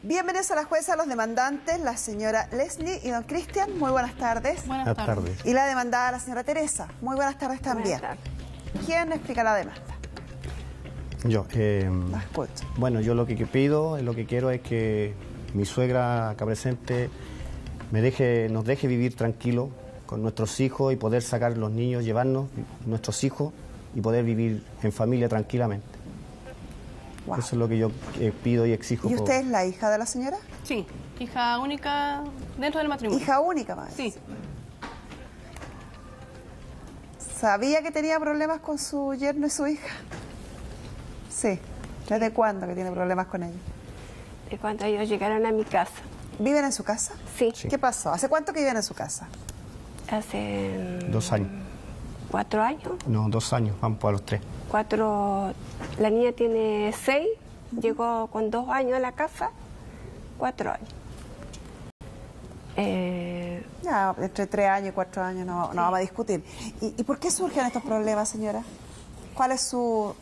Bienvenidos a la jueza, los demandantes, la señora Leslie y don Cristian. Muy buenas tardes. Buenas tardes. Y la demandada, la señora Teresa. Muy buenas tardes también. Buenas tardes. ¿Quién explica la demanda? Yo. La escucho. Bueno, yo lo que pido, lo que quiero es que mi suegra acá presente nos deje vivir tranquilo con nuestros hijos y poder sacar los niños, llevarnos nuestros hijos y poder vivir en familia tranquilamente. Wow. Eso es lo que yo pido y exijo. ¿Y usted es la hija de la señora? Sí, hija única dentro del matrimonio. Hija única, madre. Sí. ¿Sabía que tenía problemas con su yerno y su hija? Sí. ¿Desde cuándo que tiene problemas con ellos? De cuando ellos llegaron a mi casa. ¿Viven en su casa? Sí, Sí. ¿Qué pasó? ¿Hace cuánto que viven en su casa? hace 2 años. 4 años. No, 2 años, vamos a los 3. 4, la niña tiene 6, llegó con 2 años a la casa, 4 años. Ya, entre 3 años y 4 años no vamos a discutir. ¿Y por qué surgen estos problemas, señora? ¿Cuál es su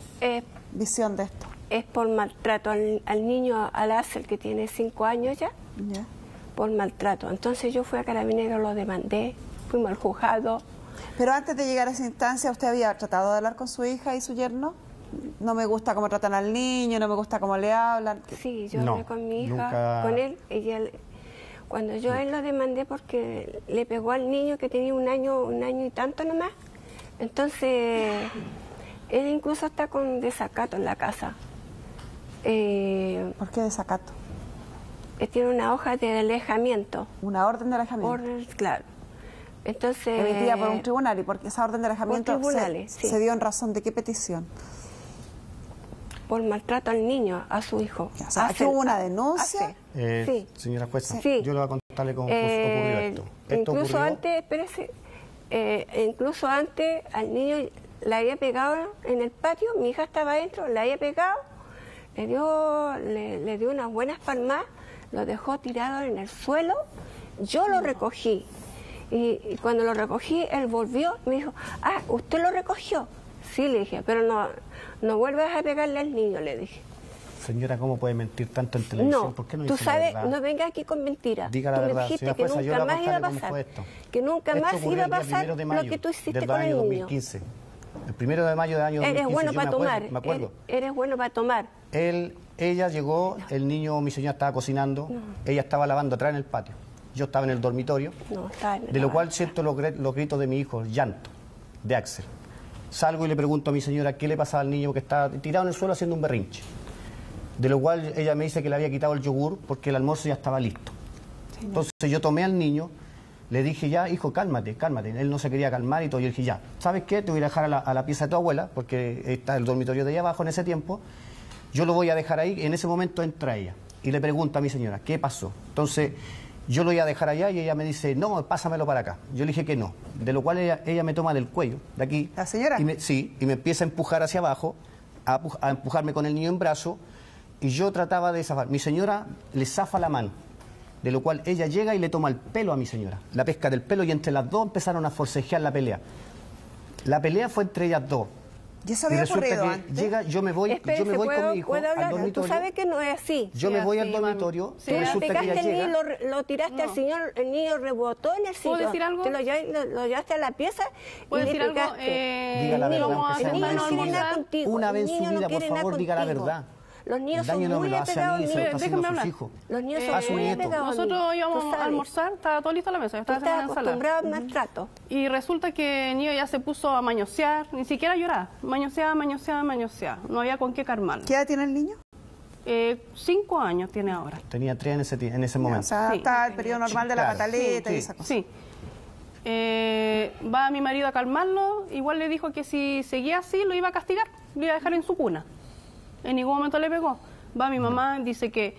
visión de esto? Es por maltrato al niño, al Axel, que tiene 5 años ya, ¿Ya? por maltrato. Entonces yo fui a Carabineros, lo demandé, fuimos al juzgado. Pero antes de llegar a esa instancia, ¿usted había tratado de hablar con su hija y su yerno? No me gusta cómo tratan al niño, no me gusta cómo le hablan. Sí, yo No, hablé con mi hija, nunca. con él. Cuando yo a él lo demandé porque le pegó al niño que tenía un año y tanto nomás. Entonces, él incluso está con desacato en la casa. ¿Por qué desacato? Tiene una hoja de alejamiento. Una orden de alejamiento. Orden, claro. Entonces, Emitida por un tribunal, y porque esa orden de alejamiento por tribunales, sí. se dio en razón de qué petición. por maltrato al niño, a su hijo. O sea, aquí hubo una denuncia. Sí. Señora jueza, Sí. yo le voy a contarle cómo ocurrió esto. Esto Incluso ocurrió- antes, espérese, incluso antes al niño le había pegado en el patio, mi hija estaba adentro, le había pegado, le dio unas buenas palmadas, lo dejó tirado en el suelo, yo lo recogí. Y cuando lo recogí, él volvió y me dijo, ah, ¿usted lo recogió? Sí, le dije, pero no vuelvas a pegarle al niño, le dije. Señora, ¿cómo puede mentir tanto en televisión? No, ¿Por qué no tú dice la sabes, verdad? no vengas aquí con mentiras. Diga la Tú me verdad, dijiste señora que jueza, yo le nunca voy a más iba a contarle cómo pasar. fue esto. Que nunca Esto más ocurrió iba a el día pasar 1 de lo mayo que tú hiciste del con el año niño. 2015. El 1 de mayo del año 2015, Eres bueno yo para tomar. me acuerdo. Eres bueno para tomar. Ella llegó, el niño, mi señora estaba cocinando, ella estaba lavando atrás en el patio. Yo estaba en el dormitorio, No, está bien. de lo cual siento los gritos de mi hijo, el llanto de Axel. Salgo y le pregunto a mi señora qué le pasaba al niño, que estaba tirado en el suelo haciendo un berrinche. De lo cual ella me dice que le había quitado el yogur porque el almuerzo ya estaba listo. Entonces yo tomé al niño, le dije, ya, hijo, cálmate, cálmate. Él no se quería calmar y todo. Yo le dije, ya, ¿sabes qué? Te voy a dejar a la pieza de tu abuela, porque está el dormitorio de allá abajo en ese tiempo. Yo lo voy a dejar ahí. En ese momento entra ella y le pregunta a mi señora, ¿qué pasó? Entonces yo lo voy a dejar allá y ella me dice, no, pásamelo para acá. Yo le dije que no. De lo cual ella me toma del cuello, de aquí. ¿La señora? Sí, y me empieza a empujar hacia abajo, a empujarme con el niño en brazo. Y yo trataba de zafar. Mi señora le zafa la mano, de lo cual ella llega y le toma el pelo a mi señora. La pesca del pelo, y entre las dos empezaron a forcejear la pelea. La pelea fue entre ellas dos. ¿Y eso había resulta ocurrido que antes? llega, yo me voy Espérese, con mi hijo ¿puedo al hablar? Tú dormitorio. sabes que no es así. Yo Sí, me voy así, al dormitorio, mami. Sí, Tú resulta que pegaste ella al niño llega. y lo tiraste al señor, el niño rebotó en el sitio. ¿Puedo decir algo? Te lo llevaste a la pieza ¿Puedo y decir le algo? pegaste. Diga la verdad, Como aunque sea El una niño vez no en su quiere vida. nada contigo. Una El vez en niño su no vida, por quiere nada favor, diga la contigo. verdad. Los niños El son daño no muy me lo hace a apegados. mí, se lo está haciendo a Déjenme sus hablar. hijos. Los niños a su son muy nieto. apegados. Nosotros Tú íbamos a sabes. almorzar, estaba todo listo a la mesa, Tú estaba haciendo estás la ensalada. acostumbrado al maltrato. Y resulta que el niño ya se puso a mañosear, ni siquiera llorar, mañoseaba. No había con qué calmarlo. ¿Qué edad tiene el niño? 5 años tiene ahora. Tenía 3 en ese O momento. sea, Sí. está el periodo normal de la Claro. pataleta y Sí, esa cosa. sí. Va mi marido a calmarlo, igual le dijo que si seguía así lo iba a castigar, lo iba a dejar en su cuna. En ningún momento le pegó. Va mi mamá, dice que,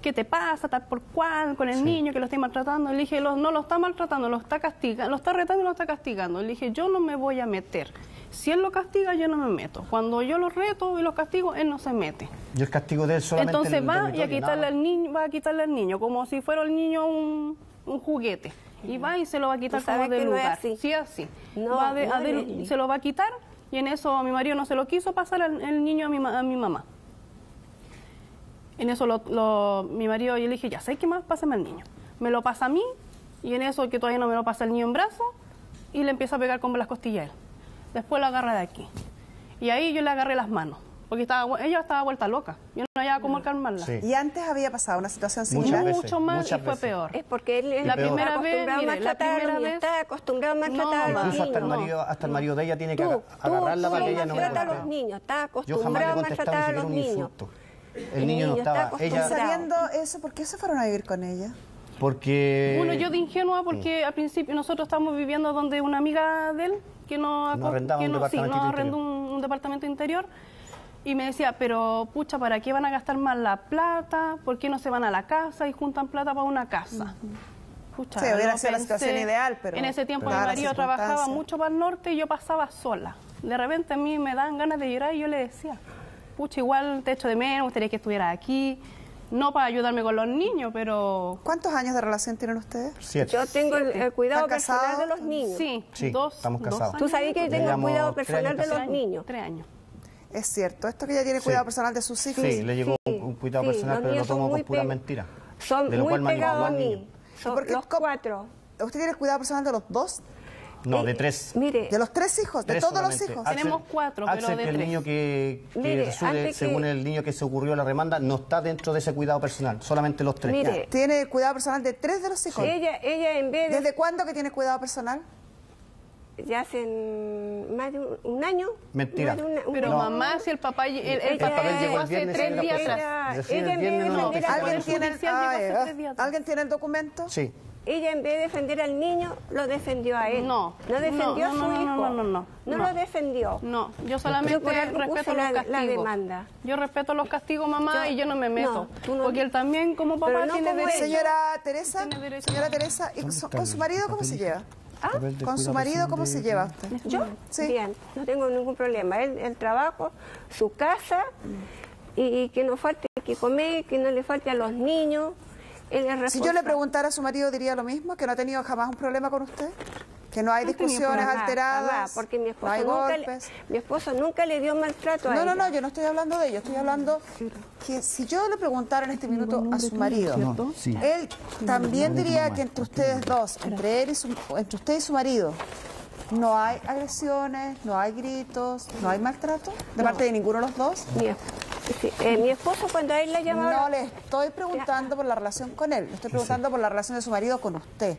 ¿qué te pasa, tal por cual, con el niño que lo está maltratando? Le dije, no lo está maltratando, lo está castigando, lo está retando y lo está castigando. Le dije, yo no me voy a meter. Si él lo castiga, yo no me meto. Cuando yo lo reto y lo castigo, él no se mete. Yo el castigo de él solamente Entonces en el va y dormitorio, a quitarle nada al niño, va a quitarle al niño, como si fuera el niño un juguete. Y va y se lo va a quitar Tú sabes como del que no es lugar. así. Sí, así. No, Va no, Leslie. se lo va a quitar y en eso mi marido no se lo quiso pasar el niño a mi mamá. En eso mi marido, yo le dije, ya sé qué más, pásame al niño. Me lo pasa a mí, y en eso que todavía no me lo pasa el niño en brazo, y le empieza a pegar con las costillas a él. Después lo agarra de aquí. Y ahí yo le agarré las manos, porque ella estaba vuelta loca. Yo no había cómo calmarla. Sí. ¿Y antes había pasado una situación similar? Mucho más y fue veces. peor. Es porque él La está primera vez, acostumbrado a mire, la maltratar a los primera niños, vez- está acostumbrado a maltratar a los Incluso niños. hasta el marido de ella tiene que Tú agarrarla para que ella no me maltratas a los golpee. niños, está Yo jamás acostumbrado le a contestaba maltratar a ni siquiera los un niños. insulto. El niño no niño está estaba. Y Ella, acostumbrado. sabiendo eso, ¿por qué se fueron a vivir con ella? porque... Bueno, yo de ingenua porque al principio nosotros estábamos viviendo donde una amiga de él que nos arrendaba un departamento arrendó interior. un departamento interior y me decía, pero pucha, ¿para qué van a gastar más la plata? ¿Por qué no se van a la casa y juntan plata para una casa? Pucha, Sí, hubiera lo sido la pensé. situación ideal, pero... En ese tiempo mi dadas las marido trabajaba circunstancias. mucho para el norte y yo pasaba sola. De repente a mí me dan ganas de llorar y yo le decía, pucha, igual te echo de menos, me gustaría que estuvieras aquí. No para ayudarme con los niños, pero... ¿Cuántos años de relación tienen ustedes? 7. Yo tengo el cuidado ¿Están personal casados? de los niños. Sí, Sí, estamos 2 casados. Tú sabes que yo tengo el Llevamos cuidado 3 personal años de los casados. niños. 3 años. Es cierto, esto que ella tiene cuidado personal de sus hijos. Sí, le llegó Sí, un cuidado sí, personal, los pero lo niños son tomó muy con pura pe- mentira. Son de lo muy cual manipuló pegados a al mí. niño. Son ¿Por qué? los 4. ¿Usted tiene el cuidado personal de los dos? No, de 3. Mire, ¿De los 3 hijos? ¿De 3 todos los solamente. hijos? Axel- Tenemos 4, pero Axel, de que el 3. niño que Mire, resulte, antes que- según el niño que se ocurrió la remanda, no está dentro de ese cuidado personal, solamente los 3. Mire, ¿Tiene el cuidado personal de 3 de los hijos? ella en vez de... ¿Desde cuándo que tiene cuidado personal? Ya hace más de un año. Mentira. Más de Pero No. mamá, si el papá, el papel papel llegó llegó el hace viernes 3 y la días persona- atrás. Recién ella el en vez de viernes no defender al notificaron. ¿Alguien tiene, judicial llegó hace 3 días atrás. ¿Alguien tiene el documento? Sí. Ella en vez de defender al niño, lo defendió a él. No. No defendió a su no, hijo. no. No lo defendió. No, yo solamente Yo por algo respeto puse los la castigos. demanda. Yo respeto los castigos, mamá, Yo- y yo no me meto. no, tú no- Porque él también, como Pero papá, no tiene como derecho. Señora Teresa, Tiene derecho. señora Teresa, ¿y con su marido cómo se lleva? Papel de ¿Con su cuidado marido personal cómo de- se lleva usted? Yo, Sí. bien, no tengo ningún problema. El trabajo, su casa, y que no falte que comer, que no le falte a los niños. Él es Si yo le responsable. preguntara a su marido, ¿diría lo mismo? ¿Que no ha tenido jamás un problema con usted? ¿Que no hay No he tenido discusiones Jamás, alteradas? jamás, porque mi ¿No esposo, hay nunca golpes? mi esposo nunca le dio maltrato a No, ella. no, yo no estoy hablando de ello, estoy hablando que si yo le preguntara en este minuto a su marido, sí. él también diría que entre ustedes dos, entre usted y su marido, no hay agresiones, no hay gritos, no hay maltrato de parte de ninguno de los dos. Mi esposo cuando a él la llamaba... No le estoy preguntando por la relación con él, le estoy preguntando por la relación de su marido con usted.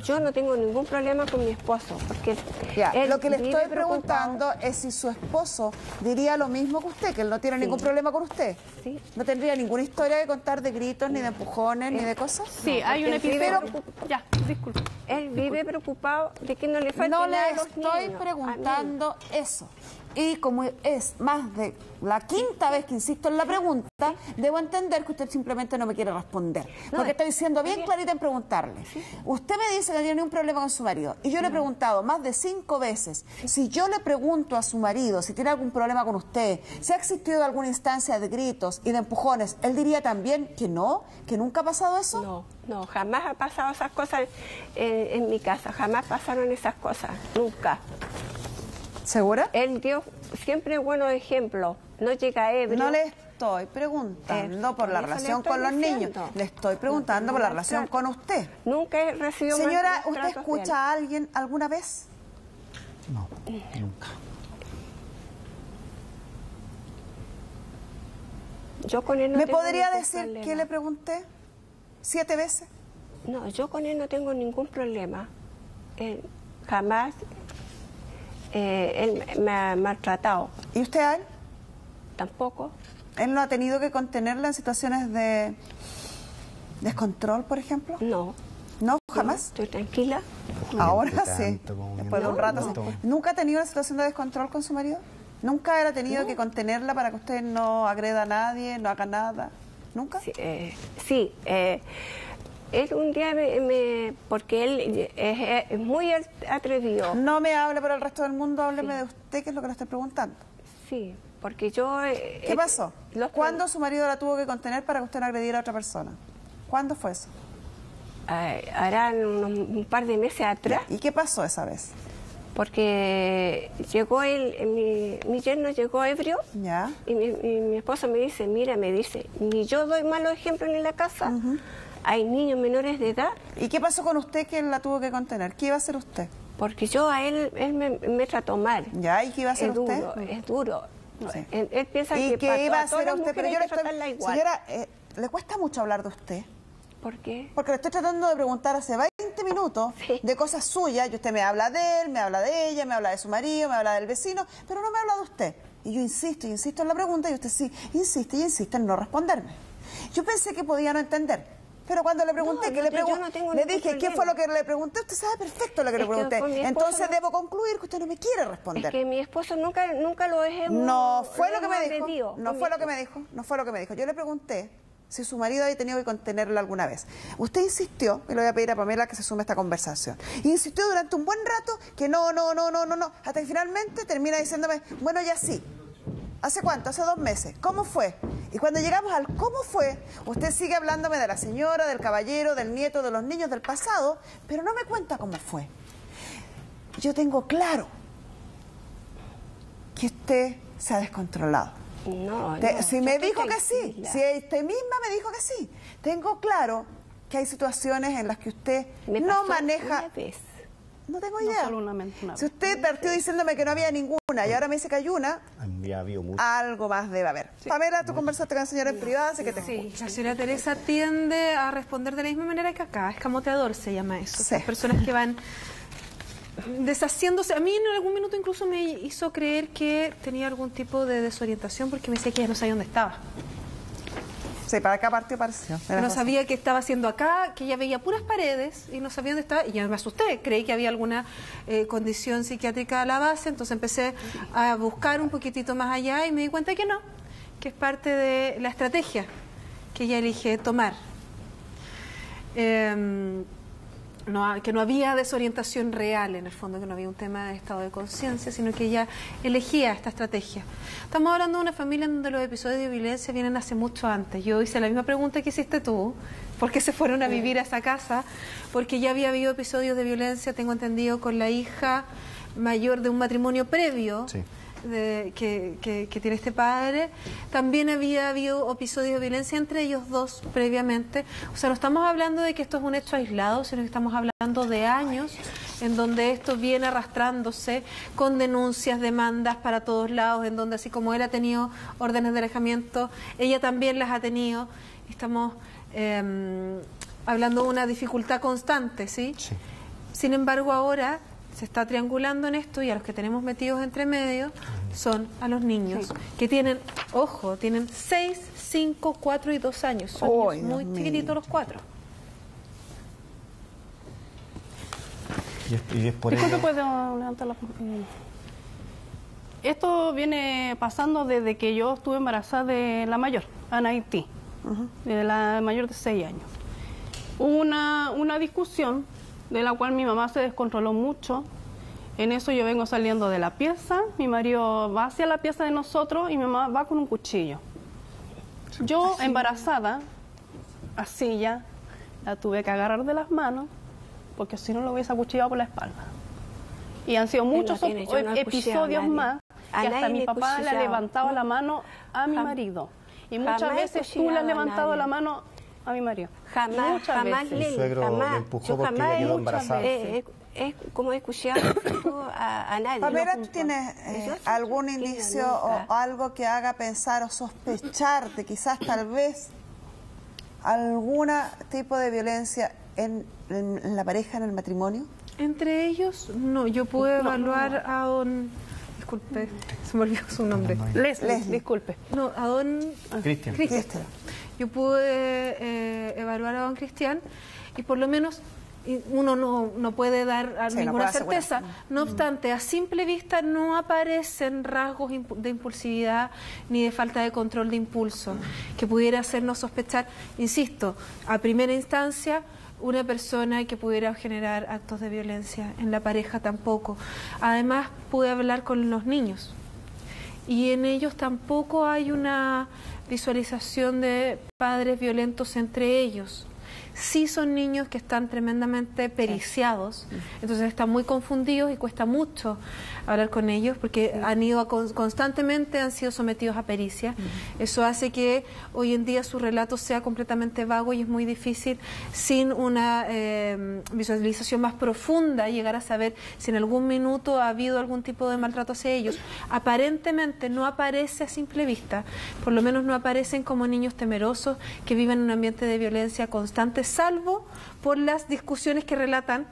Yo no tengo ningún problema con mi esposo, porque Ya, él lo que le vive estoy preocupado. preguntando es si su esposo diría lo mismo que usted, que él no tiene ningún problema con usted. Sí. No tendría ninguna historia que contar de gritos, ni de empujones, ni de cosas. Sí, hay un porque él vive episodio... Ya, disculpe. Él vive preocupado de que no le falte No nada le a los estoy niños, a mí. preguntando eso. Y como es más de la quinta vez que insisto en la pregunta, debo entender que usted simplemente no me quiere responder. Porque estoy siendo bien clarita en preguntarle. Usted me dice que no tiene ningún problema con su marido. Y yo le he preguntado más de 5 veces, si yo le pregunto a su marido si tiene algún problema con usted, si ha existido alguna instancia de gritos y de empujones, ¿él diría también que no? ¿Que nunca ha pasado eso? No, jamás ha pasado esas cosas en mi casa, jamás pasaron esas cosas, nunca. ¿Segura? Él dio siempre buenos ejemplos, no llega ebrio. No le estoy preguntando por la Por eso le relación estoy con los niños. diciendo. Le estoy preguntando por la relación maltrato. con usted. Nunca he recibido Señora, ¿usted maltratos de escucha a alguien alguna vez? No, nunca. él. Yo con él no ¿Me tengo podría ningún decir problema. qué le pregunté? 7 veces. No, yo con él no tengo ningún problema. Él jamás él me ha maltratado. ¿Y usted a él? Tampoco. ¿Él no ha tenido que contenerla en situaciones de descontrol, por ejemplo? No. ¿No? No, ¿Jamás? estoy tranquila. Ahora Tanto sí. como Después de un no, rato no. sí. ¿Nunca ha tenido una situación de descontrol con su marido? ¿Nunca él ha tenido que contenerla para que usted no agreda a nadie, no haga nada? ¿Nunca? Sí, él un día porque él es muy atrevido. No me hable por el resto del mundo, hábleme de usted, que es lo que le estoy preguntando. Sí, porque yo... ¿Qué pasó? ¿Cuándo su su marido la tuvo que contener para que usted no agrediera a otra persona? ¿Cuándo fue eso? harán un par de meses atrás. ¿Y qué pasó esa vez? Porque llegó mi yerno llegó ebrio Ya. y mi esposo me dice, mira, me dice, ni yo doy malos ejemplos en la casa, hay niños menores de edad. ¿Y qué pasó con usted que él la tuvo que contener? ¿Qué iba a hacer usted? Porque yo a él me trató mal. ¿Ya? ¿Y qué iba a hacer Es usted? duro, es duro. Sí. Él piensa ¿Y que qué iba a todas hacer las a usted? Pero mujeres yo le hay que tratarla estoy... igual. Señora, ¿le cuesta mucho hablar de usted? ¿Por qué? Porque le estoy tratando de preguntar hace 20 minutos Sí. de cosas suyas y usted me habla de él, me habla de ella, me habla de su marido, me habla del vecino, pero no me habla de usted. Y yo insisto en la pregunta y usted sí insiste y insiste en no responderme. Yo pensé que podía no entender, pero cuando le pregunté, No, que yo no tengo le ningún dije qué problema. fue lo que le pregunté, usted sabe perfecto lo que le Es que pregunté. con mi esposo Entonces no- debo concluir que usted no me quiere responder. Es que mi esposo nunca lo dejé. No fue lo que me dijo. Agredido, No con fue mi lo que me esposo. dijo. No fue lo que me dijo. Yo le pregunté si su marido había tenido que contenerla alguna vez. Usted insistió, y le voy a pedir a Pamela que se sume a esta conversación. Insistió durante un buen rato que no, hasta que finalmente termina diciéndome, bueno, ya sí. ¿Hace cuánto? Hace 2 meses. ¿Cómo fue? Y cuando llegamos al cómo fue, usted sigue hablándome de la señora, del caballero, del nieto, de los niños, del pasado, pero no me cuenta cómo fue. Yo tengo claro que usted se ha descontrolado. No, Si yo me estoy dijo que sí, tranquila. si usted misma me dijo que sí. Tengo claro que hay situaciones en las que usted Me no pasó maneja... una vez. No tengo No idea. solo una vez. Si usted partió diciéndome que no había ninguna y ahora me dice que hay una, Ya habido mucho. algo más debe haber. Pamela, tú conversaste con la señora en privado, así que te Sí, escucho. la señora Teresa tiende a responder de la misma manera que acá, escamoteador se llama eso. Sí. Esas personas que van deshaciéndose. A mí en algún minuto incluso me hizo creer que tenía algún tipo de desorientación porque me decía que ya no sabía dónde estaba. Sí, para acá partió pareció. Que no sabía qué estaba haciendo acá, que ya veía puras paredes y no sabía dónde estaba. Y ya me asusté, creí que había alguna condición psiquiátrica a la base, entonces empecé a buscar un poquitito más allá y me di cuenta que no, que es parte de la estrategia que ella elige tomar. Que no había desorientación real, en el fondo, que no había un tema de estado de conciencia, sino que ella elegía esta estrategia. Estamos hablando de una familia en donde los episodios de violencia vienen hace mucho antes. Yo hice la misma pregunta que hiciste tú, ¿por qué se fueron a vivir a esa casa? Porque ya había habido episodios de violencia, tengo entendido, con la hija mayor de un matrimonio previo. Sí. Que tiene este padre. También había habido episodios de violencia entre ellos dos previamente. O sea, no estamos hablando de que esto es un hecho aislado, sino que estamos hablando de años en donde esto viene arrastrándose con denuncias, demandas para todos lados, en donde así como él ha tenido órdenes de alejamiento, ella también las ha tenido. Estamos hablando de una dificultad constante, ¿sí? Sí. Sin embargo, ahora se está triangulando en esto y a los que tenemos metidos entre medio son a los niños que tienen, ojo, tienen 6, 5, 4 y 2 años. Son ¡Ay, niños muy Dios chiquititos mío! los 4. Y es por Disculpe, ello. ¿puedo levantar la... Esto viene pasando desde que yo estuve embarazada de la mayor, Anaití, de la mayor de 6 años. Hubo una discusión de la cual mi mamá se descontroló mucho. En eso yo vengo saliendo de la pieza, mi marido va hacia la pieza de nosotros y mi mamá va con un cuchillo. Yo, embarazada, así ya, la tuve que agarrar de las manos, porque si no lo hubiese acuchillado por la espalda. Y han sido muchos tiene, yo no he cuchillado a episodios nadie. más, A que hasta nadie mi le he papá le ha cuchillado. levantado No. la mano a mi Jam- marido. Y muchas jamás he veces tú le cuchillado has a levantado nadie. la mano a mi marido. Jamás, Muchas jamás, veces. Lili, El suegro jamás. le empujó Yo porque jamás ella quedó he- embarazada. Es como escuchar a nadie. Pamela, No, ¿tú tienes Yo soy algún tranquila, indicio nunca. o algo que haga pensar o sospechar de quizás tal vez algún tipo de violencia en la pareja, en el matrimonio? Entre ellos, no, yo pude evaluar a don... Disculpe, se me olvidó su nombre. Leslie, disculpe. No, a don Cristian. Cristian. Yo pude evaluar a don Cristian y por lo menos uno no puede dar Sí, no ninguna puede asegurar. certeza. No obstante, a simple vista no aparecen rasgos de impulsividad ni de falta de control de impulso que pudiera hacernos sospechar, insisto, a primera instancia, una persona que pudiera generar actos de violencia en la pareja tampoco. Además, pude hablar con los niños y en ellos tampoco hay una visualización de padres violentos entre ellos. sí son niños que están tremendamente periciados, entonces están muy confundidos y cuesta mucho hablar con ellos porque han ido constantemente, han sido sometidos a pericia. Eso hace que hoy en día su relato sea completamente vago y es muy difícil, sin una visualización más profunda, llegar a saber si en algún minuto ha habido algún tipo de maltrato hacia ellos. Aparentemente no aparece a simple vista, por lo menos no aparecen como niños temerosos que viven en un ambiente de violencia constante, salvo por las discusiones que relatan,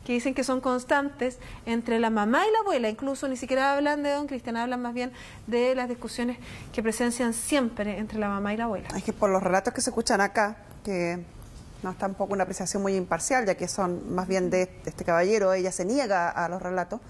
que dicen que son constantes entre la mamá y la abuela. Incluso ni siquiera hablan de don Cristian, hablan más bien de las discusiones que presencian siempre entre la mamá y la abuela. Es que por los relatos que se escuchan acá, que no es tampoco una apreciación muy imparcial, ya que son más bien de este caballero, ella se niega a los relatos,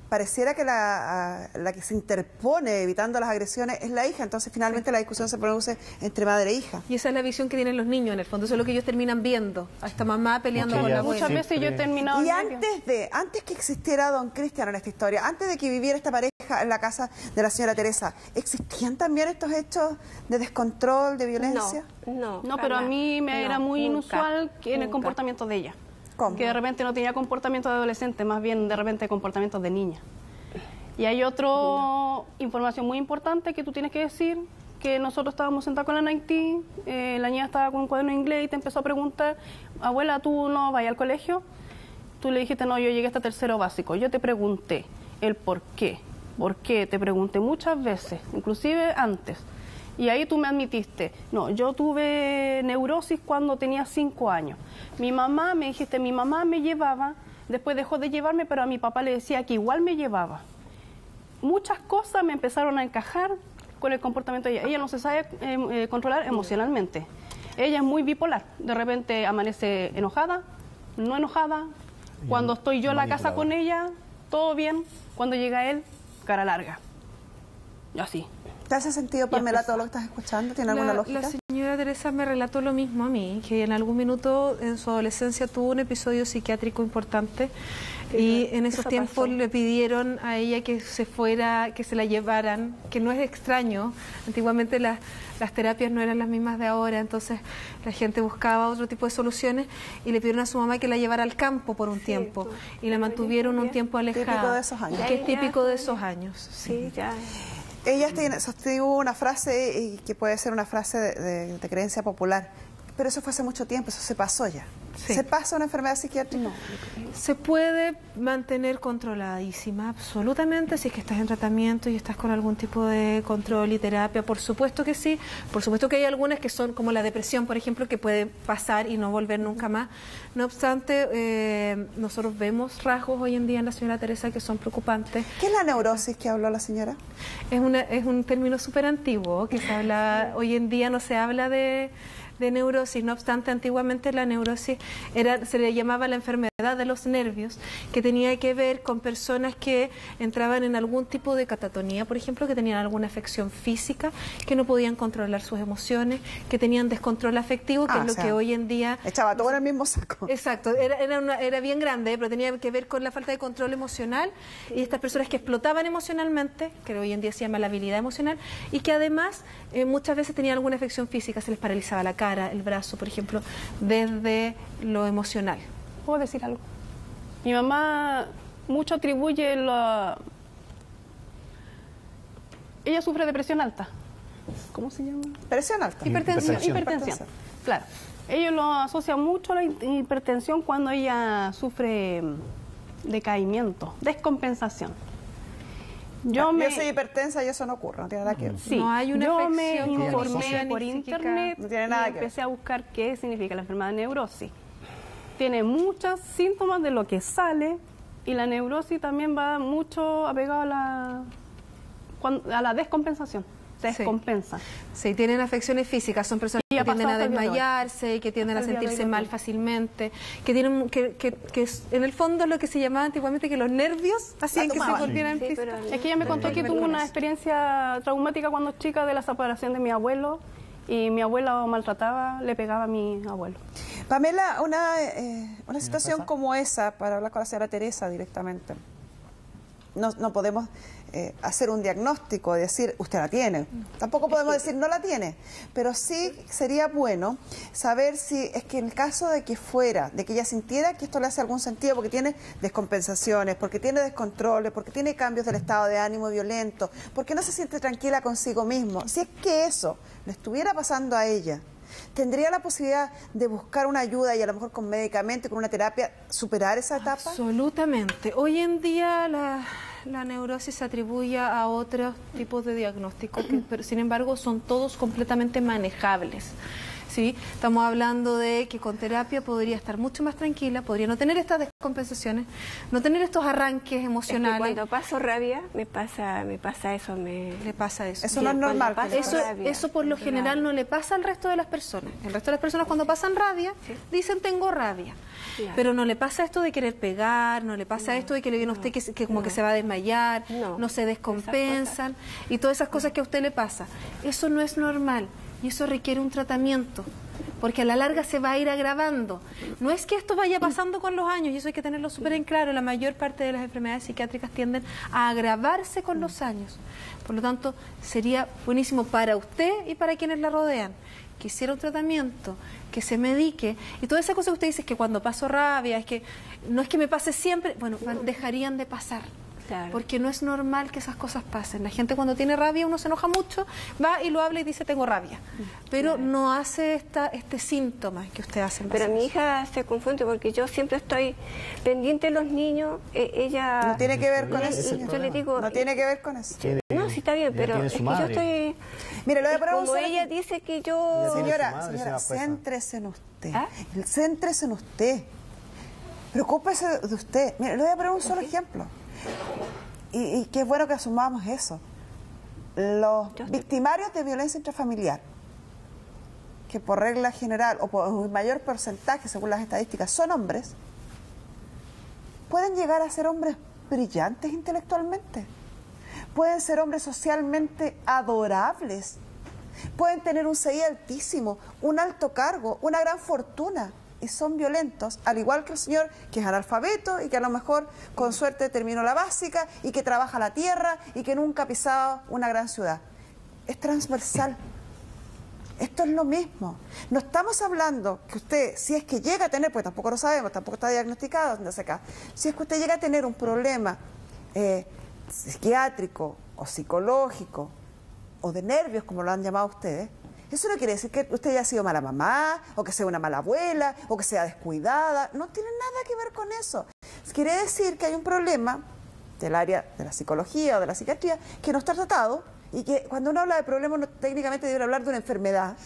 pareciera que la que se interpone evitando las agresiones es la hija, entonces finalmente la discusión se produce entre madre e hija. Y esa es la visión que tienen los niños en el fondo, eso es lo que ellos terminan viendo, a esta mamá peleando con la abuela. Muchas veces yo he terminado... Y antes que existiera don Cristian en esta historia, antes de que viviera esta pareja en la casa de la señora Teresa, ¿existían también estos hechos de descontrol, de violencia? No, pero a mí me era muy nunca, inusual que en el nunca. comportamiento de ella. ¿Cómo? Que de repente no tenía comportamiento de adolescente, más bien de repente comportamiento de niña. Y hay otra información muy importante que tú tienes que decir, que nosotros estábamos sentados con la Naití, la niña estaba con un cuaderno de inglés y te empezó a preguntar, abuela, ¿tú no vas al colegio? Tú le dijiste, no, yo llegué hasta tercero básico. Yo te pregunté el por qué. ¿Por qué? Te pregunté muchas veces, inclusive antes. Y ahí tú me admitiste, no, yo tuve neurosis cuando tenía 5 años. Mi mamá, me dijiste, mi mamá me llevaba, después dejó de llevarme, pero a mi papá le decía que igual me llevaba. Muchas cosas me empezaron a encajar con el comportamiento de ella. Ella no se sabe controlar emocionalmente. Ella es muy bipolar. De repente amanece enojada, no enojada. Cuando estoy yo en la casa con ella, todo bien. Cuando llega él, cara larga. Y así. ¿Te hace sentido, Pamela, todo lo que estás escuchando? ¿Tiene alguna lógica? La señora Teresa me relató lo mismo a mí, que en algún minuto en su adolescencia tuvo un episodio psiquiátrico importante y en esos tiempos le pidieron a ella que se fuera, que se la llevaran, que no es extraño. Antiguamente las terapias no eran las mismas de ahora, entonces la gente buscaba otro tipo de soluciones y le pidieron a su mamá que la llevara al campo por un tiempo y la mantuvieron un tiempo alejada. Típico de esos años. Que es típico de esos años. Sí, ya. Ella sostuvo una frase y que puede ser una frase de creencia popular, pero eso fue hace mucho tiempo, eso se pasó ya. Sí. ¿Se pasa una enfermedad psiquiátrica? No. Se puede mantener controladísima, absolutamente, si es que estás en tratamiento y estás con algún tipo de control y terapia, por supuesto que sí. Por supuesto que hay algunas que son como la depresión, por ejemplo, que puede pasar y no volver nunca más. No obstante, nosotros vemos rasgos hoy en día en la señora Teresa que son preocupantes. ¿Qué es la neurosis que habló la señora? Es un término súper antiguo, que se habla, hoy en día no se habla de neurosis, no obstante, antiguamente la neurosis se le llamaba la enfermedad de los nervios, que tenía que ver con personas que entraban en algún tipo de catatonía, por ejemplo, que tenían alguna afección física, que no podían controlar sus emociones, que tenían descontrol afectivo, que es lo que hoy en día... Echaba todo en el mismo saco. Exacto, era bien grande, pero tenía que ver con la falta de control emocional y estas personas que explotaban emocionalmente, que hoy en día se llama la habilidad emocional, y que además muchas veces tenían alguna afección física, se les paralizaba la cara, el brazo, por ejemplo, desde lo emocional. ¿Puedo decir algo? Mi mamá mucho atribuye ella sufre depresión alta. ¿Cómo se llama? Presión alta. Hipertensión. Claro. Ellos lo asocian mucho a la hipertensión cuando ella sufre decaimiento, descompensación. Yo soy hipertensa y eso no ocurre, no tiene nada que ver. Sí, no hay una yo afección me informé física, por ni psíquica. internet No tiene nada y que ver. empecé a buscar qué significa la enfermedad de neurosis. Tiene muchos síntomas de lo que sale y la neurosis también va mucho apegado a la descompensación. Se descompensa. Sí, tienen afecciones físicas, son personas que tienden a desmayarse, que tienden a sentirse mal fácilmente, que tienen que en el fondo lo que se llamaba antiguamente que los nervios hacían que se volvieran físicos. Es que ella me contó que tuvo una experiencia traumática cuando chica de la separación de mi abuelo y mi abuela maltrataba, le pegaba a mi abuelo. Pamela, una situación como esa, para hablar con la señora Teresa directamente, no podemos hacer un diagnóstico, decir, usted la tiene. Tampoco podemos decir, no la tiene. Pero sí sería bueno saber si es que en el caso de que ella sintiera que esto le hace algún sentido, porque tiene descompensaciones, porque tiene descontroles, porque tiene cambios del estado de ánimo violento, porque no se siente tranquila consigo mismo. Si es que eso le estuviera pasando a ella, ¿tendría la posibilidad de buscar una ayuda y a lo mejor con medicamento, con una terapia, superar esa etapa? Absolutamente. Hoy en día la neurosis se atribuye a otros tipos de diagnósticos, pero sin embargo son todos completamente manejables. ¿Sí? Estamos hablando de que con terapia podría estar mucho más tranquila, podría no tener estas descompensaciones, no tener estos arranques emocionales. Es que cuando paso rabia, me pasa eso. Le pasa eso. Eso no es normal. Eso por lo general no le pasa al resto de las personas. El resto de las personas cuando pasan rabia, dicen tengo rabia. Claro. Pero no le pasa esto de querer pegar, no le pasa esto de que le viene a usted que como que se va a desmayar, no se descompensan y todas esas cosas que a usted le pasa. Eso no es normal. Y eso requiere un tratamiento, porque a la larga se va a ir agravando. No es que esto vaya pasando con los años, y eso hay que tenerlo súper en claro. La mayor parte de las enfermedades psiquiátricas tienden a agravarse con los años. Por lo tanto, sería buenísimo para usted y para quienes la rodean que hiciera un tratamiento, que se medique. Y todas esas cosas que usted dice, es que cuando paso rabia, es que no es que me pase siempre, bueno, dejarían de pasar. Claro. Porque no es normal que esas cosas pasen. La gente cuando tiene rabia, uno se enoja mucho, va y lo habla y dice tengo rabia. Pero no hace este síntoma que usted hace. Pero mi hija se confunde porque yo siempre estoy pendiente de los niños. Ella... No tiene que ver con eso. Yo le digo... No tiene que ver con eso. No, sí está bien, pero es que yo estoy... Mire, lo voy a poner como ella dice que yo... Señora, céntrese en usted. Céntrese en usted. Preocúpese de usted. Mire, le voy a poner un solo ejemplo. Y qué bueno que asumamos eso. Los victimarios de violencia intrafamiliar, que por regla general o por un mayor porcentaje según las estadísticas son hombres, pueden llegar a ser hombres brillantes intelectualmente, pueden ser hombres socialmente adorables, pueden tener un CI altísimo, un alto cargo, una gran fortuna, y son violentos, al igual que el señor que es analfabeto y que a lo mejor con suerte terminó la básica y que trabaja la tierra y que nunca ha pisado una gran ciudad. Es transversal. Esto es lo mismo. No estamos hablando que usted, si es que llega a tener, pues tampoco lo sabemos, tampoco está diagnosticado, no sé acá, si es que usted llega a tener un problema psiquiátrico o psicológico o de nervios, como lo han llamado ustedes, eso no quiere decir que usted haya sido mala mamá, o que sea una mala abuela, o que sea descuidada. No tiene nada que ver con eso. Quiere decir que hay un problema del área de la psicología o de la psiquiatría que no está tratado y que cuando uno habla de problemas uno técnicamente debe hablar de una enfermedad,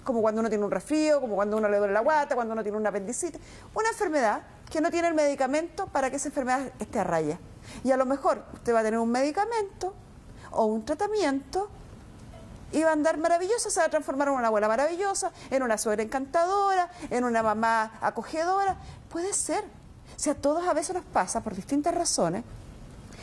como cuando uno tiene un resfrío, como cuando uno le duele la guata, cuando uno tiene una apendicitis. Una enfermedad que no tiene el medicamento para que esa enfermedad esté a raya. Y a lo mejor usted va a tener un medicamento o un tratamiento y va a andar maravillosa, se va a transformar en una abuela maravillosa, en una suegra encantadora, en una mamá acogedora. Puede ser. Si a todos a veces nos pasa por distintas razones,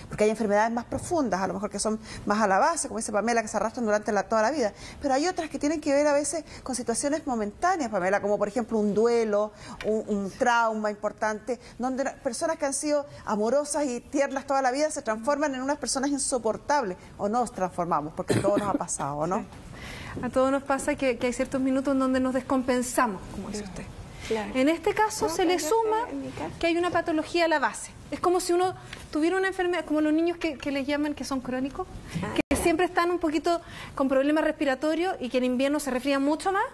porque hay enfermedades más profundas, a lo mejor que son más a la base, como dice Pamela, que se arrastran durante toda la vida, pero hay otras que tienen que ver a veces con situaciones momentáneas, Pamela, como por ejemplo un duelo, un trauma importante, donde personas que han sido amorosas y tiernas toda la vida se transforman en unas personas insoportables, o nos transformamos, porque a todos nos ha pasado, ¿no? Sí. A todos nos pasa que hay ciertos minutos en donde nos descompensamos, como dice usted. Claro. En este caso se le suma que hay una patología a la base. Es como si uno tuviera una enfermedad, como los niños que les llaman que son crónicos, que siempre están un poquito con problemas respiratorios y que en invierno se resfrían mucho más,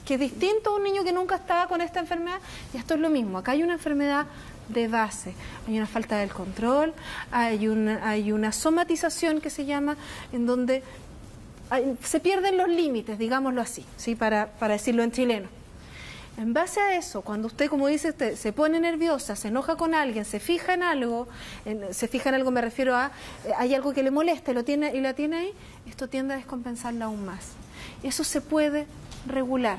que es distinto a un niño que nunca estaba con esta enfermedad. Y esto es lo mismo, acá hay una enfermedad de base, hay una falta del control, hay una somatización que se llama, en donde se pierden los límites, digámoslo así, ¿sí? Para decirlo en chileno. En base a eso, cuando usted, como dice usted, se pone nerviosa, se enoja con alguien, se fija en algo, me refiero a, hay algo que le molesta y la tiene ahí, esto tiende a descompensarla aún más. Eso se puede regular.